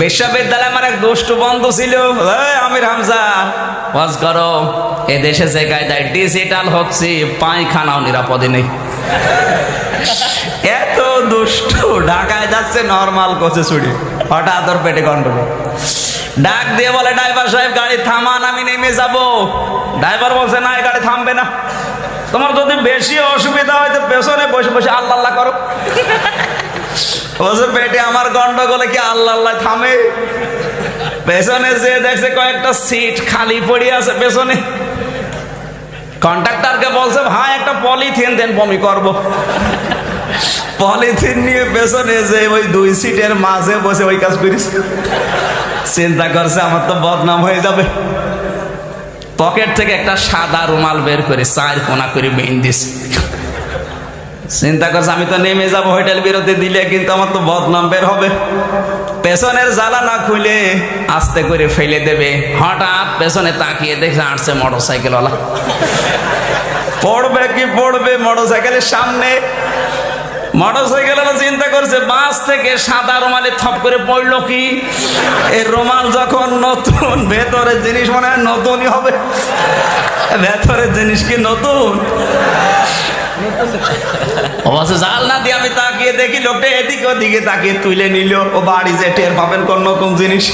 বিশ্ববিদ্যালয়ে আমার এক দুষ্ট বন্ধু ছিল, আমির হামজা, ওয়াজ করো এ দেশে যে কায়দায় ডিজিটাল হচ্ছে পায়খানাও নিরাপদে নেই। এত দুষ্ট, ঢাকায় যাচ্ছে নরমাল কোচে ছুটি, হঠাৎ ওর পেটে গন্ডগোল। ডাক দিয়ে বলে, ড্রাইভার সাহেব গাড়ি থামান, আমি নেমে যাব। ড্রাইভার বলছে, না, এই গাড়ি থামবে না, তোমার যদি বেশি অসুবিধা হয় তো পেছনে বসে বসে আল্লাহ আল্লাহ করো। বলছে, পেটে আমার গন্ডগোলে কি আল্লাহ আল্লাহ থামে? পেছনে যে দেখছে কয়েকটা সিট খালি পড়ে আছে পেছনে। কন্ট্রাক্টরকে বলছে, ভাই একটা পলিথিন দেন, বমি করবো। পলিথিন নিয়ে পেছনে যে ওই দুই সিটের মাঝে বসে ওই কাজ করিস। চিন্তা করছে আমার তো বদনাম হয়ে যাবে। পকেট থেকে একটা সাদা রুমাল বের করে 4 কোনা করে বেঁধে দিস। চিন্তা করছে, আমি তো নেমে যাবো হোটেল বিরতি দিলে, কিন্তু আমার তো বদনাম বের হবে। পেছনের জ্বালা না খুলে আস্তে করে ফেলে দেবে। হঠাৎ পেছনে তাকিয়ে দেখে আসছে মোটরসাইকেলওয়ালা। পড়বে কি পড়বে মোটরসাইকেলের সামনে। মোটরসাইকেলওয়ালা চিন্তা করছে, বাস থেকে সাদা রুমালে থপ করে পড়লো কি? এই রুমাল যখন নতুন, ভেতরের জিনিস মনে হয় নতুনই হবে। ভেতরের জিনিস কি নতুন? জানলা দিয়ে আমি তাকিয়ে দেখি লোকটা এদিকে ওদিকে তাকিয়ে তুলে নিল। ও বাড়ি যে টের পাবেন কোন নতুন জিনিস।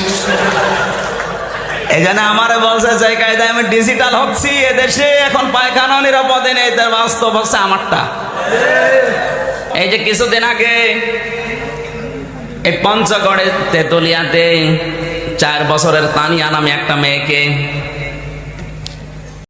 এই জন্য আমারে বলছে, যে কায়দায় আমি ডিজিটাল হচ্ছি এদেশে এখন পায়খানা নিরাপদে নেই, তার বাস্তব হচ্ছে আমারটা। এই যে কিছুদিন আগে এই পঞ্চগড়ে তেতুলিয়াতে 4 বছরের তানিয়া নামে একটা মেয়েকে